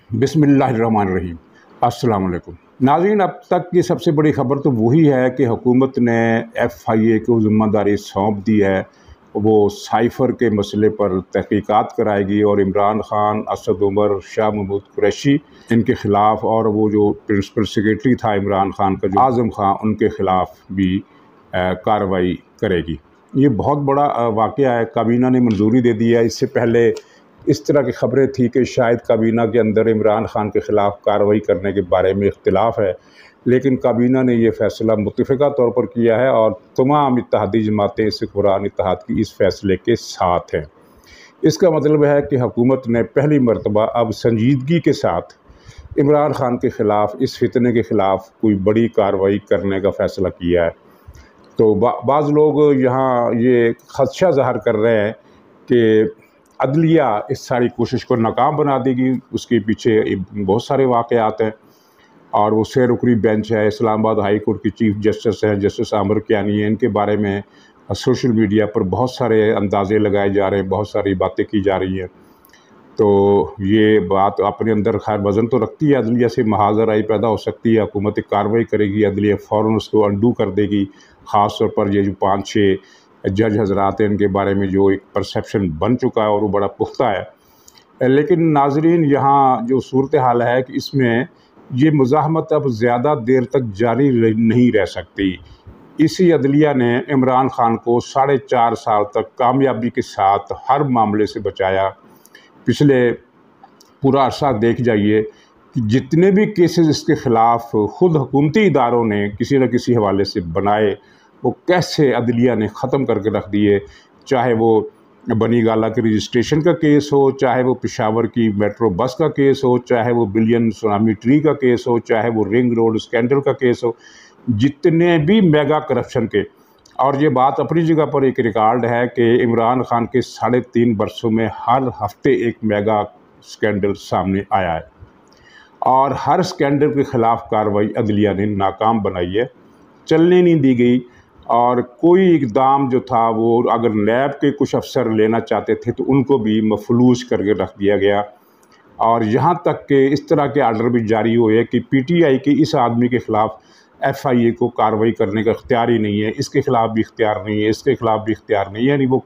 बिस्मिल्लाहिर्रहमानिर्रहीम। अस्सलाम वालेकुम नाज़रीन, अब तक की सबसे बड़ी ख़बर तो वही है कि हुकूमत ने FIA को ज़िम्मेदारी सौंप दी है। वो साइफ़र के मसले पर तहक़ीक़ात कराएगी और इमरान ख़ान, असद उमर, शाह महमूद कुरैशी इनके ख़िलाफ़ और वो जो प्रिंसिपल सेक्रेटरी था इमरान ख़ान का जो आज़म ख़ान, उनके ख़िलाफ़ भी कार्रवाई करेगी। ये बहुत बड़ा वाक़या है। काबीना ने मंजूरी दे दी है। इससे पहले इस तरह की ख़बरें थी कि शायद काबीना के अंदर इमरान ख़ान के ख़िलाफ़ कार्रवाई करने के बारे में इख्तिलाफ़ है, लेकिन काबीना ने यह फ़ैसला मुत्तफ़िक़ा तौर पर किया है और तमाम इत्तेहादी जमातें सिख कुरान इत्तेहाद की इस फ़ैसले के साथ हैं। इसका मतलब है कि हुकूमत ने पहली मरतबा अब संजीदगी के साथ इमरान ख़ान के ख़िलाफ़, इस फितने के ख़िलाफ़ कोई बड़ी कार्रवाई करने का फ़ैसला किया है। तो बाज़ लोग यहाँ ये ख़दशा ज़ाहिर कर रहे हैं कि अदलिया इस सारी कोशिश को नाकाम बना देगी। उसके पीछे बहुत सारे वाक़यात हैं और वो शेर रुकनी बेंच है, इस्लामाबाद हाई कोर्ट की चीफ जस्टिस हैं जस्टिस आमिर कियानी है, इनके बारे में सोशल मीडिया पर बहुत सारे अंदाज़े लगाए जा रहे हैं, बहुत सारी बातें की जा रही हैं। तो ये बात अपने अंदर खैर वज़न तो रखती है। अदलिया से महाज़राई पैदा हो सकती है, हुकूमत कार्रवाई करेगी, अदलिया फ़ौरन उसको अंडू कर देगी। ख़ास तौर पर ये जो 5-6 जज हज़रात हैं, इनके बारे में जो एक परसेप्शन बन चुका है और वो बड़ा पुख्ता है। लेकिन नाज़रीन, यहाँ जो सूरत हाल है कि इसमें ये मुज़ाहमत अब ज़्यादा देर तक जारी नहीं रह सकती। इसी अदलिया ने इमरान ख़ान को 4.5 साल तक कामयाबी के साथ हर मामले से बचाया। पिछले पूरा अरसा देख जाइए कि जितने भी केसेस इसके ख़िलाफ़ ख़ुद हुकूमती इदारों ने किसी न किसी हवाले से बनाए, वो कैसे अदलिया ने ख़त्म करके रख दिए। चाहे वो बनी गाला के रजिस्ट्रेशन का केस हो, चाहे वो पेशावर की मेट्रो बस का केस हो, चाहे वो बिलियन सुनामी ट्री का केस हो, चाहे वो रिंग रोड स्कैंडल का केस हो, जितने भी मेगा करप्शन के। और ये बात अपनी जगह पर एक रिकॉर्ड है कि इमरान ख़ान के 3.5 बरसों में हर हफ्ते एक मेगा स्कैंडल सामने आया है और हर स्कैंडल के ख़िलाफ़ कार्रवाई अदलिया ने नाकाम बनाई है, चलने नहीं दी गई। और कोई इक़दाम जो था वो अगर नैब के कुछ अफसर लेना चाहते थे तो उनको भी मफलूज करके रख दिया गया। और यहाँ तक कि इस तरह के आर्डर भी जारी हुए कि PTI के इस आदमी के ख़िलाफ़ FIA को कार्रवाई करने का इख्तियार ही नहीं है, इसके ख़िलाफ़ भी इख्तियार नहीं है, इसके ख़िलाफ़ भी इख्तियार नहीं है, यानी वो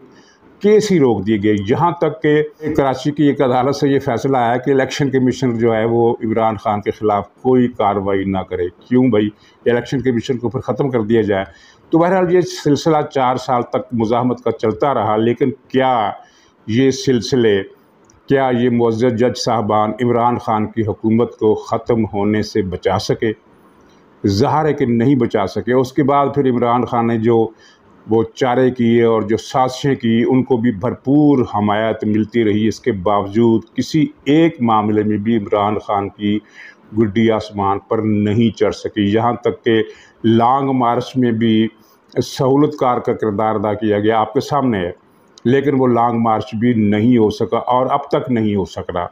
केस ही रोक दिए गए। यहाँ तक कि कराची की एक अदालत से ये फ़ैसला आया कि इलेक्शन कमीशन जो है वो इमरान ख़ान के ख़िलाफ़ कोई कार्रवाई ना करे। क्यों भाई, इलेक्शन कमीशन को फिर ख़त्म कर दिया जाए। तो बहरहाल ये सिलसिला 4 साल तक मुज़ाहमत का चलता रहा, लेकिन क्या ये मुअज़्ज़ज़ जज साहबान इमरान ख़ान की हुकूमत को ख़त्म होने से बचा सके? ज़ाहिर है कि नहीं बचा सके। उसके बाद फिर इमरान ख़ान ने जो वो चारे किए और जो साजिशें की, उनको भी भरपूर हमायत मिलती रही। इसके बावजूद किसी एक मामले में भी इमरान ख़ान की गुड्डी आसमान पर नहीं चढ़ सकी। यहाँ तक कि लॉन्ग मार्च में भी सहूलतकार का किरदार अदा किया गया, आपके सामने है, लेकिन वो लॉन्ग मार्च भी नहीं हो सका और अब तक नहीं हो सक रहा।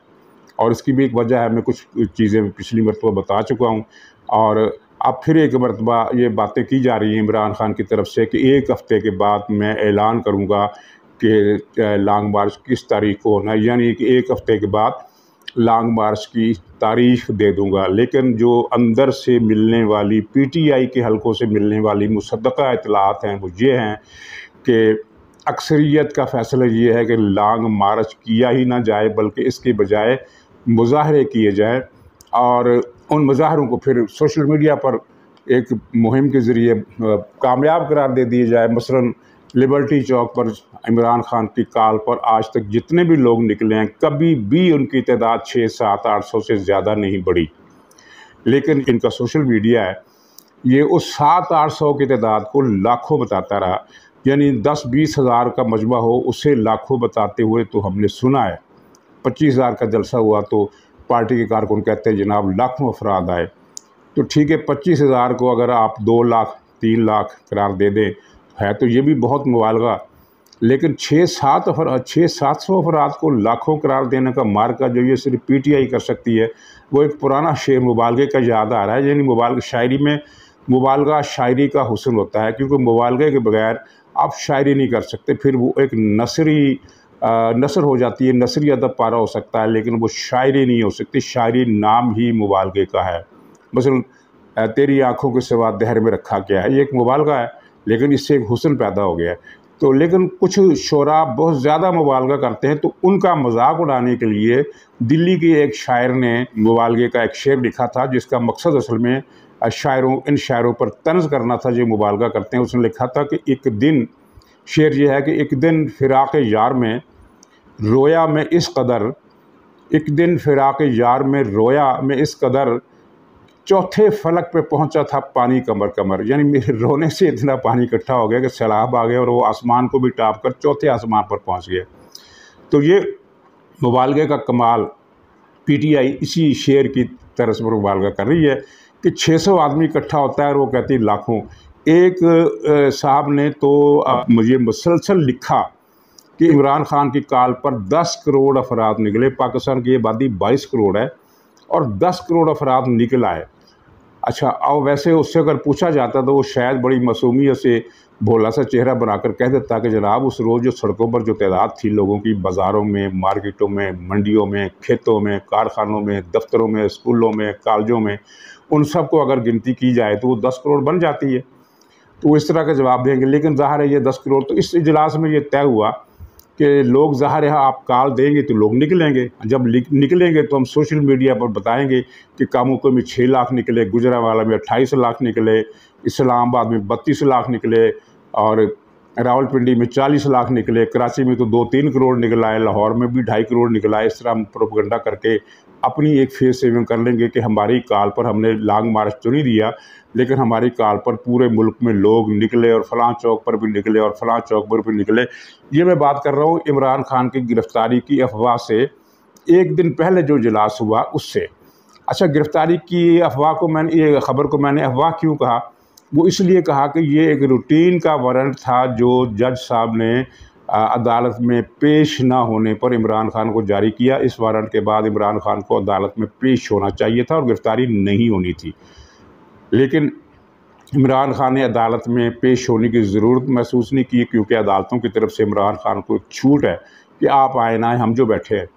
और इसकी भी एक वजह है, मैं कुछ चीज़ें पिछली मरतबा बता चुका हूँ और अब फिर एक मरतबा ये बातें की जा रही हैं इमरान ख़ान की तरफ से कि 1 हफ़्ते के बाद मैं ऐलान करूँगा कि लॉन्ग मार्च किस तारीख़ को होना है, यानी कि 1 हफ़्ते के बाद लॉन्ग मार्च की तारीख़ दे दूँगा। लेकिन जो अंदर से मिलने वाली PTI के हलकों से मिलने वाली मुसद्दक़ा इत्तलात हैं वो ये हैं कि अक्सरियत का फ़ैसला ये है कि लॉन्ग मार्च किया ही ना जाए, बल्कि इसके बजाय मुज़ाहरे किए जाएँ और उन मुज़ाहरों को फिर सोशल मीडिया पर एक मुहिम के ज़रिए कामयाब करार दे दिए जाए। मसलन लिबर्टी चौक पर इमरान ख़ान की कॉल पर आज तक जितने भी लोग निकले हैं, कभी भी उनकी तादाद 600-700-800 से ज़्यादा नहीं बढ़ी। लेकिन इनका सोशल मीडिया है, ये उस 700-800 की तादाद को लाखों बताता रहा, यानी 10-20 हज़ार का मजमा हो उसे लाखों बताते हुए तो हमने सुना है। 25,000 का जलसा हुआ तो पार्टी के कारकुन कहते हैं जनाब लाखों अफराद आए। तो ठीक है, 25,000 को अगर आप 2 लाख 3 लाख करार दे दें, है तो ये भी बहुत मुबालगा। लेकिन 600-700 अफराद को लाखों करार देने का मार्का जो ये सिर्फ PTI कर सकती है, वो एक पुराना शेर मुबालगे का याद आ रहा है। यानी मुबालगा शायरी में मुबालगा शायरी का हुस्न होता है, क्योंकि मुबालगे के बगैर आप शायरी नहीं कर सकते। फिर वो एक नसरी नसर हो जाती है, नसरी अदब पारा हो सकता है, लेकिन वो शायरी नहीं हो सकती। शायरी नाम ही मुबालगे का है। मसलन तेरी आँखों के सिवा दहर में रखा क्या है, ये एक मुबालगा है, लेकिन इससे एक हुस्न पैदा हो गया है। तो लेकिन कुछ शोरा बहुत ज़्यादा मुबालगा करते हैं, तो उनका मजाक उड़ाने के लिए दिल्ली के एक शायर ने मुबालगे का एक शेर लिखा था, जिसका मकसद असल में इन शायरों पर तंज करना था जो मुबालगा करते हैं। उसने लिखा था कि एक दिन, शेर ये है कि एक दिन फिराक़ यार में रोया मैं इस कदर, एक दिन फिराक़ यार में रोया मैं इस कदर, चौथे फलक पे पहुंचा था पानी कमर कमर। यानी मेरे रोने से इतना पानी इकट्ठा हो गया कि सैलाब आ गया और वो आसमान को भी टाप कर चौथे आसमान पर पहुंच गया। तो ये मुबालगे का कमाल पीटीआई इसी शेर की तरह से मुबालगा कर रही है कि 600 आदमी इकट्ठा होता है और वो कहती है लाखों। एक साहब ने तो मुझे मुसलसल लिखा कि इमरान खान की कॉल पर 10 करोड़ अफराद निकले। पाकिस्तान की आबादी 22 करोड़ है और 10 करोड़ अफराद निकल आए। अच्छा, अब वैसे उससे अगर पूछा जाता तो वो शायद बड़ी मासूमियत से भोला सा चेहरा बनाकर कह देता कि जनाब उस रोज़ जो सड़कों पर जो तादाद थी लोगों की, बाज़ारों में, मार्केटों में, मंडियों में, खेतों में, कारखानों में, दफ्तरों में, स्कूलों में, कॉलेजों में, उन सब को अगर गिनती की जाए तो वो 10 करोड़ बन जाती है। तो इस तरह का जवाब देंगे। लेकिन ज़ाहिर है ये 10 करोड़, तो इस इजलास में ये तय हुआ कि लोग, ज़ाहिर है आप कॉल देंगे तो लोग निकलेंगे। जब निकलेंगे तो हम सोशल मीडिया पर बताएंगे कि कामुको में 6 लाख निकले, गुजरांवाला में 28 लाख निकले, इस्लामाबाद में 32 लाख निकले और रावलपिंडी में 40 लाख निकले, कराची में तो 2-3 करोड़ निकल आए, लाहौर में भी 2.5 करोड़ निकल आए। इस तरह हम प्रोपेगेंडा करके अपनी एक फेस सेविंग कर लेंगे कि हमारी कॉल पर हमने लॉन्ग मार्च तो नहीं दिया, लेकिन हमारी कॉल पर पूरे मुल्क में लोग निकले और फलां चौक पर भी निकले और फलां चौक पर भी निकले। ये मैं बात कर रहा हूँ इमरान खान की गिरफ़्तारी की अफवाह से एक दिन पहले जो इजलास हुआ उससे। अच्छा, गिरफ़्तारी की अफवाह को ये ख़बर को मैंने अफवाह क्यों कहा? वो इसलिए कहा कि ये एक रूटीन का वारंट था जो जज साहब ने अदालत में पेश ना होने पर इमरान खान को जारी किया। इस वारंट के बाद इमरान खान को अदालत में पेश होना चाहिए था और गिरफ़्तारी नहीं होनी थी, लेकिन इमरान खान ने अदालत में पेश होने की ज़रूरत महसूस नहीं की, क्योंकि अदालतों की तरफ से इमरान खान को एक छूट है कि आप आए ना आए, हम जो बैठे हैं।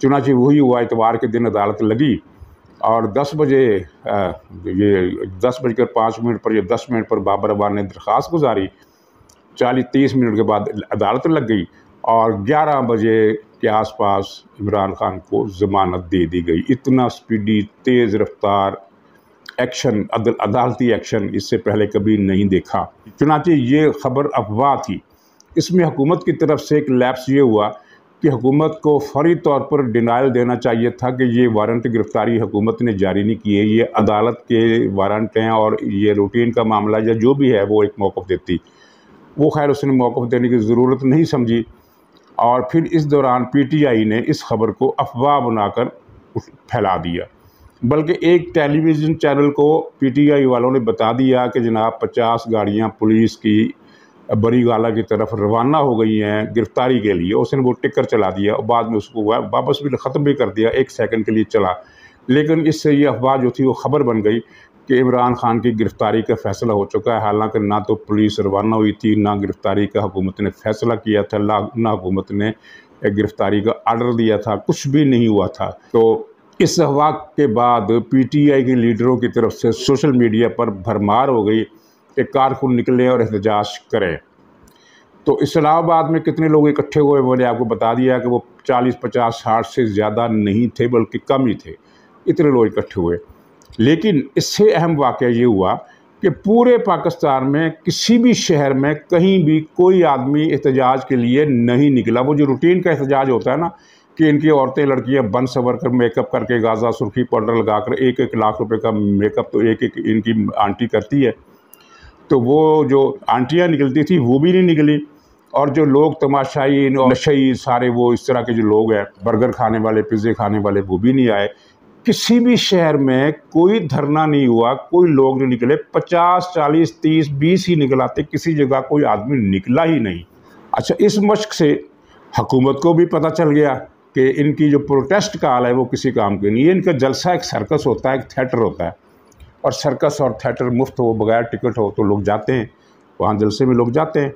चुनांचे वही हुआ, इतवार के दिन अदालत लगी और 10 बजे ये 10:05 पर या 10 मिनट पर बाबर अबान ने दरख्वास्त गुजारी। 40-30 मिनट के बाद अदालत लग गई और 11 बजे के आसपास इमरान खान को ज़मानत दे दी गई। इतना स्पीडी, तेज़ रफ्तार एक्शन, अदालती एक्शन इससे पहले कभी नहीं देखा। चुनांचे ये ख़बर अफवाह थी। इसमें हुकूमत की तरफ से एक लैप्स ये हुआ कि हुकूमत को फौरी तौर पर डिनाइल देना चाहिए था कि ये वारंट गिरफ़्तारी हुकूमत ने जारी नहीं की है, ये अदालत के वारंट हैं और ये रूटीन का मामला या जो भी है वो एक मौक़िफ़ देती। वो खैर उसने मौक़िफ़ देने की ज़रूरत नहीं समझी और फिर इस दौरान पीटीआई ने इस ख़बर को अफवाह बनाकर फैला दिया। बल्कि एक टेलीविज़न चैनल को पीटीआई वालों ने बता दिया कि जनाब 50 गाड़ियाँ पुलिस की बरीगाला की तरफ रवाना हो गई हैं गिरफ़्तारी के लिए। उसने वो टिकर चला दिया और बाद में उसको वापस भी ख़त्म भी कर दिया, 1 सेकंड के लिए चला। लेकिन इससे ये अफवाह जो थी वो ख़बर बन गई कि इमरान खान की गिरफ़्तारी का फ़ैसला हो चुका है। हालांकि ना तो पुलिस रवाना हुई थी, ना गिरफ़्तारी का हुकूमत ने फ़ैसला किया था, ना हुकूमत ने गिरफ़्तारी का आर्डर दिया था, कुछ भी नहीं हुआ था। तो इस अफवाह के बाद पीटीआई के लीडरों की तरफ से सोशल मीडिया पर भरमार हो गई कि कारकुन निकले और एहतजाज करें। तो इस्लामाबाद में कितने लोग इकट्ठे हुए मैंने आपको बता दिया कि वो 40, 50, 60 से ज़्यादा नहीं थे, बल्कि कम ही थे, इतने लोग इकट्ठे हुए। लेकिन इससे अहम वाक़या ये हुआ कि पूरे पाकिस्तान में किसी भी शहर में कहीं भी कोई आदमी एहतजाज के लिए नहीं निकला। वो जो रूटीन का एहतजाज होता है ना कि इनकी औरतें लड़कियां बन सवर कर मेकअप करके गाज़ा सुर्खी पाउडर लगाकर 1-1 लाख रुपए का मेकअप तो एक इनकी आंटी करती है, तो वो जो आंटियां निकलती थी वो भी नहीं निकली। और जो लोग तमाशाई और नशई सारे वो इस तरह के जो लोग हैं बर्गर खाने वाले, पिज़्ज़े खाने वाले, वो भी नहीं आए। किसी भी शहर में कोई धरना नहीं हुआ, कोई लोग नहीं निकले। 50, 40, 30, 20 ही निकल आते, किसी जगह कोई आदमी निकला ही नहीं। अच्छा, इस मशक से हुकूमत को भी पता चल गया कि इनकी जो प्रोटेस्ट का हाल है वो किसी काम के नहीं है। इनका जलसा एक सर्कस होता है, एक थिएटर होता है, और सर्कस और थिएटर मुफ्त हो, बगैर टिकट हो तो लोग जाते हैं, वहाँ जलसे में लोग जाते हैं।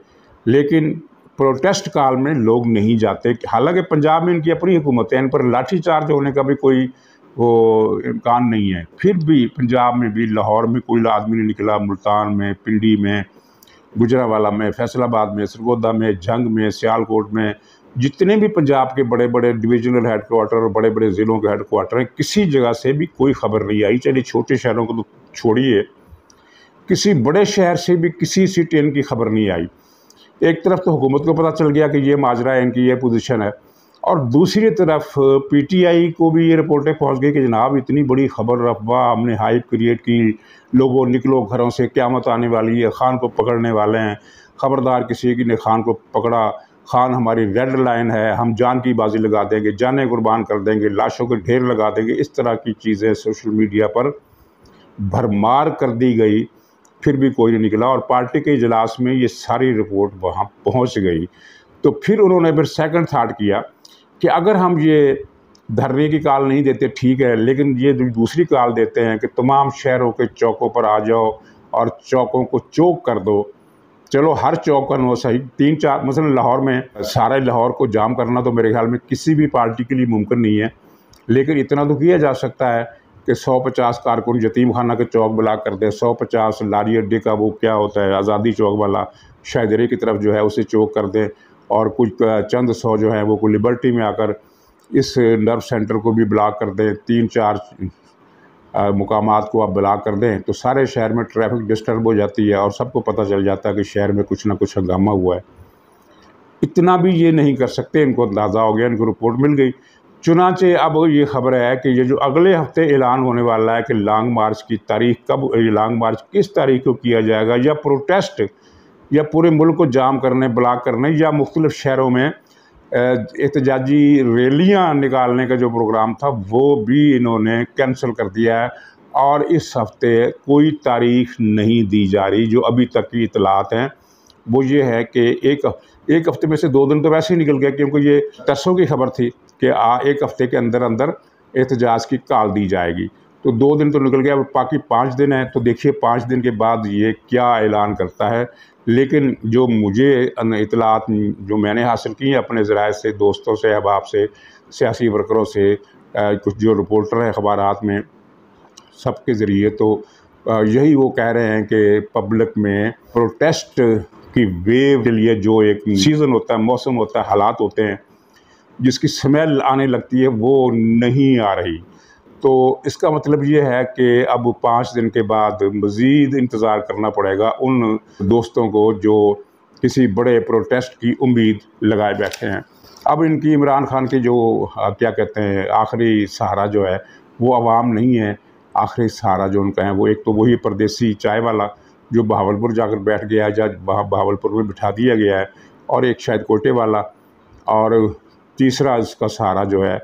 लेकिन प्रोटेस्ट काल में लोग नहीं जाते। हालांकि पंजाब में इनकी अपनी हुकूमत है, इन पर लाठीचार्ज होने का भी कोई वो इम्कान नहीं है, फिर भी पंजाब में भी लाहौर में कोई आदमी नहीं निकला, मुल्तान में, पिंडी में, गुजरांवाला में, फैसलाबाद में, सरगोदा में, जंग में, सियालकोट में, जितने भी पंजाब के बड़े बड़े डिविजनल हेडक्वार्टर और बड़े बड़े ज़िलों के हेडक्वार्टर हैं, किसी जगह से भी कोई खबर नहीं आई। चलिए छोटे शहरों को तो छोड़िए, किसी बड़े शहर से भी किसी सिटी की खबर नहीं आई। एक तरफ तो हुकूमत को पता चल गया कि ये माजरा है, इनकी ये पोजीशन है, और दूसरी तरफ पीटीआई को भी ये रिपोर्टें पहुंच गई कि जनाब इतनी बड़ी खबर, अफवाह, हमने हाइप क्रिएट की, लोगों निकलो घरों से, क़यामत आने वाली है, खान को पकड़ने वाले हैं, ख़बरदार किसी की ने खान को पकड़ा, खान हमारी रेड लाइन है, हम जान की बाजी लगा देंगे, जानें कुर्बान कर देंगे, लाशों के ढेर लगा देंगे। इस तरह की चीज़ें सोशल मीडिया पर भरमार कर दी गई, फिर भी कोई नहीं निकला, और पार्टी के इजलास में ये सारी रिपोर्ट वहाँ पहुँच गई। तो फिर उन्होंने फिर सेकंड थाट किया कि अगर हम ये धरने की कॉल नहीं देते ठीक है, लेकिन ये जो दूसरी कॉल देते हैं कि तमाम शहरों के चौकों पर आ जाओ और चौकों को चौक कर दो। चलो हर चौक का नो सही, 3-4 मसलन लाहौर में सारे लाहौर को जाम करना तो मेरे ख्याल में किसी भी पार्टी के लिए मुमकिन नहीं है, लेकिन इतना तो किया जा सकता है कि 150 कारकुन यतीम खाना के चौक ब्लॉक कर दें, 150 लारी अड्डे का वो क्या होता है आज़ादी चौक वाला शायदरे की तरफ जो है उसे चौक कर दें, और कुछ चंद 100 जो है वो को लिबर्टी में आकर इस नर्व सेंटर को भी ब्लॉक कर दें, 3-4 मुकामात को आप ब्लॉक कर दें, तो सारे शहर में ट्रैफिक डिस्टर्ब हो जाती है और सबको पता चल जाता है कि शहर में कुछ ना कुछ हंगामा हुआ है। इतना भी ये नहीं कर सकते, इनको अंदाज़ा हो गया, इनको रिपोर्ट मिल गई। चुनांचे अब ये खबर है कि ये जो अगले हफ्ते ऐलान होने वाला है कि लॉन्ग मार्च की तारीख कब, लॉन्ग मार्च किस तारीख को किया जाएगा, या प्रोटेस्ट या पूरे मुल्क को जाम करने, ब्लॉक करने, या मुख्तलिफ शहरों में एहतजाजी रैलियाँ निकालने का जो प्रोग्राम था वो भी इन्होंने कैंसिल कर दिया है। और इस हफ्ते कोई तारीख नहीं दी जा रही। जो अभी तक की इतलात हैं वो ये है कि एक हफ्ते में से 2 दिन तो वैसे ही निकल गया, क्योंकि ये तरसों की खबर थी कि एक हफ्ते के अंदर अंदर एहतजाज की कॉल दी जाएगी, तो 2 दिन तो निकल गया, बाकी 5 दिन है। तो देखिए 5 दिन के बाद ये क्या ऐलान करता है। लेकिन जो मुझे इतलात जो मैंने हासिल की हैं अपने ज़राए से, दोस्तों से, अहबाब से, सियासी वर्करों से, कुछ जो रिपोर्टर हैं अखबारात में, सबके ज़रिए, तो यही वो कह रहे हैं कि पब्लिक में प्रोटेस्ट की वेव के लिए जो एक सीज़न होता है, मौसम होता है, हालात होते हैं, जिसकी स्मेल आने लगती है, वो नहीं आ रही। तो इसका मतलब ये है कि अब 5 दिन के बाद मज़ीद इंतज़ार करना पड़ेगा उन दोस्तों को जो किसी बड़े प्रोटेस्ट की उम्मीद लगाए बैठे हैं। अब इनकी इमरान खान की जो क्या कहते हैं आखिरी सहारा जो है वो अवाम नहीं है। आखिरी सहारा जो उनका है वो एक तो वही परदेसी चाय वाला जो बहावलपुर जाकर बैठ गया है, जहाँ बहावलपुर में बिठा दिया गया है, और एक शायद कोटे वाला, और तीसरा इसका सहारा जो है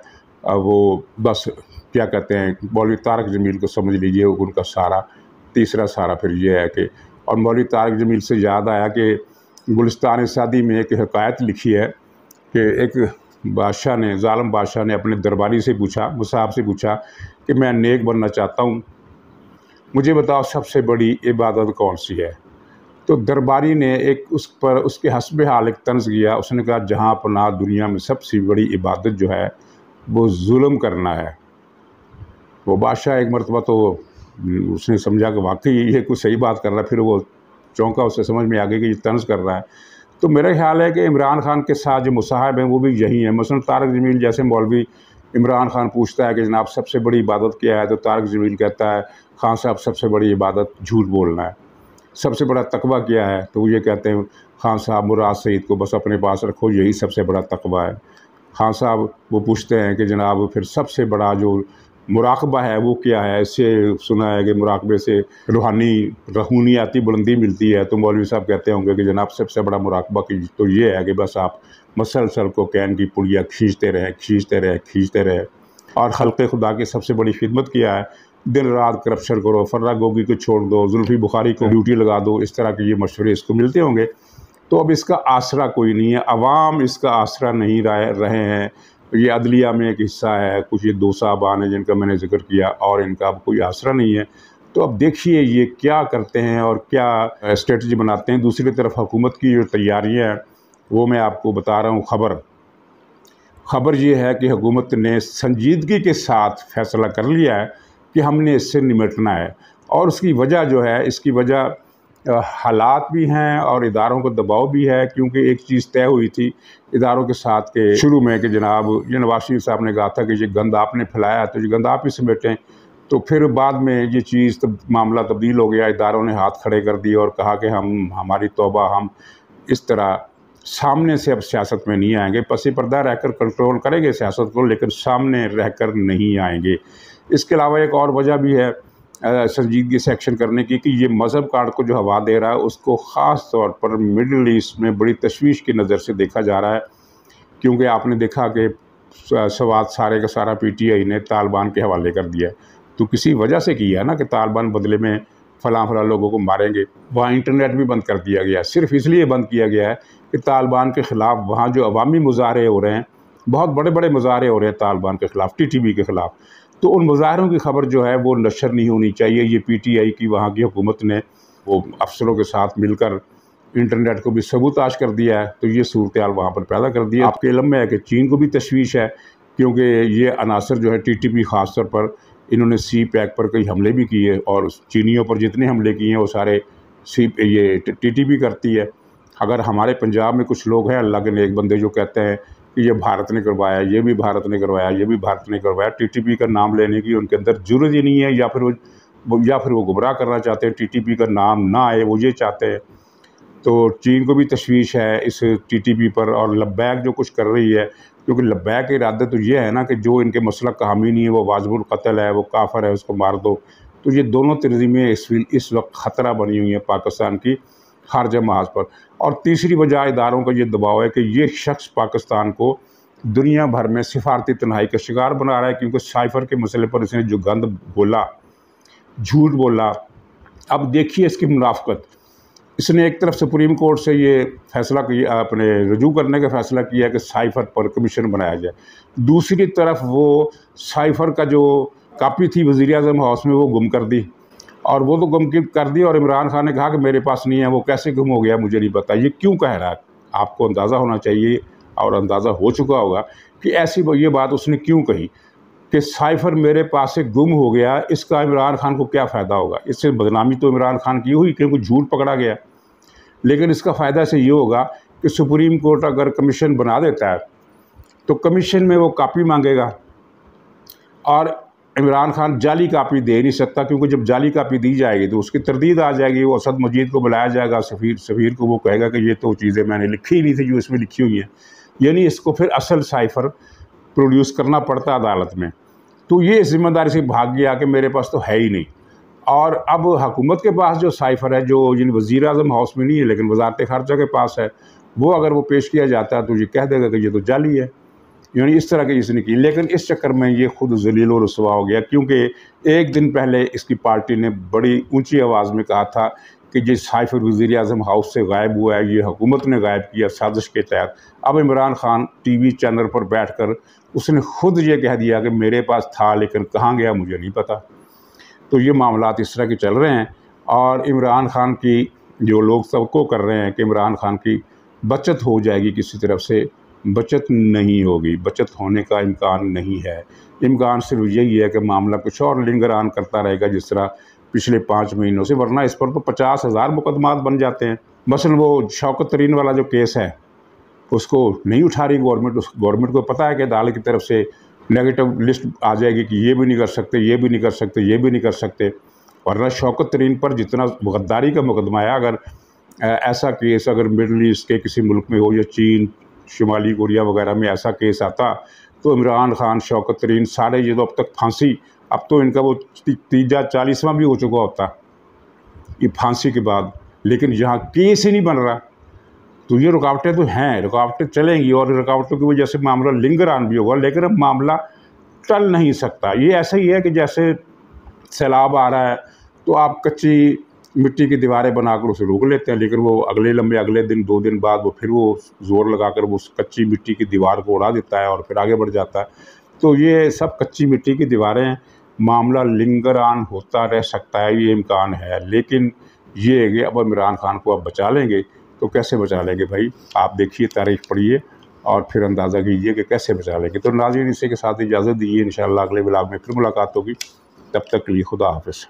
वो बस क्या कहते हैं मौलवी तारक जमील को समझ लीजिए उनका सहारा। तीसरा सहारा फिर ये है कि, और मौलवी तारक जमील से याद आया कि गुलिस्तान सादी में एक हकायत लिखी है कि एक बादशाह ने, ज़ालिम बादशाह ने अपने दरबारी से पूछा, मुसाहब से पूछा कि मैं नेक बनना चाहता हूँ, मुझे बताओ सबसे बड़ी इबादत कौन सी है। तो दरबारी ने एक उस पर उसके हस्बे हाल एक तंज़ किया। उसने कहा जहाँ पनाह दुनिया में सबसे बड़ी इबादत जो है वो जुल्म करना है। वो बादशाह एक मरतबा तो उसने समझा कि वाकई ये कुछ सही बात कर रहा है, फिर वो चौंका, उससे समझ में आ गई कि ये तंज़ कर रहा है। तो मेरा ख्याल है कि इमरान खान के साथ जो मुसाहिब हैं वो भी यही हैं। मसलन तारक जमील जैसे मौलवी, इमरान खान पूछता है कि जनाब सबसे बड़ी इबादत क्या है, तो तारक जमील कहता है खान साहब सबसे बड़ी इबादत झूठ बोलना है। सबसे बड़ा तकवा क्या है, तो वो ये कहते हैं खान साहब मुराद सईद को बस अपने पास रखो, यही सबसे बड़ा तकवा है। खान साहब वो पूछते हैं कि जनाब फिर सबसे बड़ा जो मुराकबा है वो क्या है। इससे सुना है कि मुराकबे से रूहानियाती बुलंदी मिलती है। तो मौलवी साहब कहते होंगे कि जनाब सबसे बड़ा मुराकबा की तो ये है कि बस आप मसलसल को कैन की पुड़िया खींचते रहें और खल्क़े खुदा की सबसे बड़ी खिदमत किया है। दिन रात करप्शन करो, फर्रा गोगी को छोड़ दो, जुल्फ़ी बुखारी को ड्यूटी लगा दो, इस तरह के ये मशवरे इसको मिलते होंगे। तो अब इसका आसरा कोई नहीं है, अवाम इसका आसरा नहीं रहे हैं। ये अदलिया में एक हिस्सा है, कुछ ये 2 साहबान हैं जिनका मैंने जिक्र किया, और इनका अब कोई आसरा नहीं है। तो अब देखिए ये क्या करते हैं और क्या स्ट्रेटजी बनाते हैं। दूसरी तरफ हुकूमत की जो तैयारियाँ हैं वो मैं आपको बता रहा हूँ। खबर ये है कि हुकूमत ने संजीदगी के साथ फैसला कर लिया है कि हमने इससे निपटना है, और उसकी वजह जो है, इसकी वजह हालात भी हैं और इदारों का दबाव भी है, क्योंकि एक चीज़ तय हुई थी इदारों के साथ के शुरू में कि जनाब ये नवाज शरीफ साहब ने कहा था कि ये गंद आपने फैलाया तो ये गंद आप ही समेटें। तो फिर बाद में ये चीज़ मामला तब्दील हो गया, इदारों ने हाथ खड़े कर दिए और कहा कि हमारी तौबा, हम इस तरह सामने से अब सियासत में नहीं आएंगे, पसी पर्दा रहकर कंट्रोल करेंगे सियासत को, लेकिन सामने रहकर नहीं आएंगे। इसके अलावा एक और वजह भी है संजीदगी से एक्शन करने की कि ये मज़हब कार्ड को जो हवा दे रहा है उसको ख़ास तौर पर मिडल ईस्ट में बड़ी तशवीश की नज़र से देखा जा रहा है, क्योंकि आपने देखा कि सवाल सारे का सारा PTI ने तालिबान के हवाले कर दिया है। तो किसी वजह से किया ना कि तालिबान बदले में फ़लाँ लोगों को मारेंगे। वहाँ इंटरनेट भी बंद कर दिया गया, सिर्फ इसलिए बंद किया गया है कि तालिबान के ख़िलाफ़ वहाँ जो अवामी मुज़ाहरे हो रहे हैं, बहुत बड़े बड़े मुज़ाहरे हो रहे हैं तालिबान के ख़िलाफ़, TTP के ख़िलाफ़, तो उन मुज़ाहरों की खबर जो है वो नशर नहीं होनी चाहिए। ये PTI की वहाँ की हुकूमत ने वो अफसरों के साथ मिलकर इंटरनेट को भी सबूताश कर दिया है, तो ये सूरत हाल वहाँ पर पैदा कर दी है। आपके इल्म में है कि चीन को भी तशवीश है, क्योंकि ये अनासर जो है TTP ख़ास तौर पर इन्होंने CPEC पर कई हमले भी किए, और चीनियों पर जितने हमले किए हैं वो सारे ये TTP करती है। अगर हमारे पंजाब में कुछ लोग हैं अल्लाह के नेक बंदे जो कहते हैं कि ये भारत ने करवाया, ये भी भारत ने करवाया, ये भी भारत ने करवाया, TTP का नाम लेने की उनके अंदर ज़रूरत ही नहीं है, या फिर वो गुमराह करना चाहते हैं, TTP का नाम ना आए वो ये चाहते हैं। तो चीन को भी तशवीश है इस TTP पर, और लब्बैक जो कुछ कर रही है, क्योंकि लब्बैक का इरादा तो ये है ना कि जो इनके मसलक का हामी नहीं है, वो वाजिबुल कत्ल है, वो काफिर है, उसको मार दो। तो ये दोनों तंजीमें इस वक्त ख़तरा बनी हुई हैं पाकिस्तान की खारजा महाज पर। और तीसरी वजह इदारों का ये दबाव है कि ये शख्स पाकिस्तान को दुनिया भर में सिफारती तन्हाई का शिकार बना रहा है, क्योंकि साइफ़र के मसले पर इसने जो गंद बोला, झूठ बोला। अब देखिए इसकी मुनाफ़कत, इसने एक तरफ सुप्रीम कोर्ट से ये फैसला किया, अपने रजू करने का फ़ैसला किया कि साइफ़र पर कमीशन बनाया जाए, दूसरी तरफ वो साइफ़र का जो कापी थी वज़ीर-ए-आज़म हाउस में वो गुम कर दी, और वो तो गुम कर दी, और इमरान खान ने कहा कि मेरे पास नहीं है। वो कैसे गुम हो गया मुझे नहीं पता, ये क्यों कह रहा है, आपको अंदाज़ा होना चाहिए और अंदाज़ा हो चुका होगा कि ऐसी ये बात उसने क्यों कही कि साइफ़र मेरे पास से गुम हो गया, इसका इमरान खान को क्या फ़ायदा होगा। इससे बदनामी तो इमरान खान की हुई क्योंकि झूठ पकड़ा गया, लेकिन इसका फ़ायदा से ये होगा कि सुप्रीम कोर्ट अगर कमीशन बना देता है तो कमीशन में वो कापी मांगेगा, और इमरान खान जाली कापी दे नहीं सकता, क्योंकि जब जाली कापी दी जाएगी तो उसकी तरदीद आ जाएगी, वो असद मजीद को बुलाया जाएगा, सफ़ीर को, वो कहेगा कि ये तो चीज़ें मैंने लिखी ही नहीं थी जो इसमें लिखी हुई हैं, यानी इसको फिर असल साइफ़र प्रोड्यूस करना पड़ता अदालत में। तो ये ज़िम्मेदारी से भाग गया कि मेरे पास तो है ही नहीं। और अब हुकूमत के पास जो साइफ़र है, जो यानी वज़ीर-ए-आज़म हाउस में नहीं है लेकिन वज़ारत ख़ारजा के पास है, वो अगर वो पेश किया जाता है तो ये कह देगा कि ये तो जाली है, यानी इस तरह की इसने की। लेकिन इस चक्कर में ये खुद ज़लील और रुसवा हो गया, क्योंकि एक दिन पहले इसकी पार्टी ने बड़ी ऊंची आवाज़ में कहा था कि ये साइफ़र वज़ीर-ए-आज़म हाउस से गायब हुआ है, ये हुकूमत ने गायब किया साजिश के तहत। अब इमरान खान TV चैनल पर बैठकर उसने खुद ये कह दिया कि मेरे पास था लेकिन कहाँ गया मुझे नहीं पता। तो ये मामलात इस तरह के चल रहे हैं, और इमरान खान की जो लोग सबको कर रहे हैं कि इमरान खान की बचत हो जाएगी, किसी तरफ से बचत नहीं होगी, बचत होने का इम्कान नहीं है। इम्कान सिर्फ यही है कि मामला कुछ और लिंगर ऑन करता रहेगा जिस तरह पिछले 5 महीनों से, वरना इस पर तो 50,000 मुकदमात बन जाते हैं। मसलन वो शौकत तरीन वाला जो केस है उसको नहीं उठा रही गवर्नमेंट। गवर्नमेंट को पता है कि अदालत की तरफ से नेगेटिव लिस्ट आ जाएगी कि ये भी नहीं कर सकते, ये भी नहीं कर सकते, ये भी नहीं कर सकते, वरना शौकत तरीन पर जितना गद्दारी का मुकदमा है, अगर ऐसा केस अगर मिडल ईस्ट के किसी मुल्क में हो या चीन, शुमाली कोरिया वगैरह में ऐसा केस आता तो इमरान खान, शौकत तरीन सारे, ये तो अब तक फांसी, अब तो इनका वो तीजा 40वां भी हो चुका होता ये फांसी के बाद, लेकिन यहाँ केस ही नहीं बन रहा। तो ये रुकावटें तो हैं, रुकावटें चलेंगी, और रुकावटों की वजह से मामला लिंगर ऑन भी होगा, लेकिन अब मामला टल नहीं सकता। ये ऐसा ही है कि जैसे सैलाब आ रहा है तो आप कच्ची मिट्टी की दीवारें बनाकर उसे रोक लेते हैं, लेकिन वो अगले दिन 2 दिन बाद वो फिर वो ज़ोर लगाकर वो उस कच्ची मिट्टी की दीवार को उड़ा देता है और फिर आगे बढ़ जाता है। तो ये सब कच्ची मिट्टी की दीवारें हैं, मामला लिंगर ऑन होता रह सकता है, ये इम्कान है। लेकिन ये है कि अब इमरान खान को अब बचा लेंगे, तो कैसे बचा लेंगे भाई? आप देखिए, तारीख पढ़िए और फिर अंदाज़ा कीजिए कि कैसे बचा लेंगे। तो नाज़रीन, इसी के साथ इजाज़त दीजिए, इंशाअल्लाह अगले व्लॉग में फिर मुलाकात होगी। तब तक के लिए खुदा हाफ़िज़।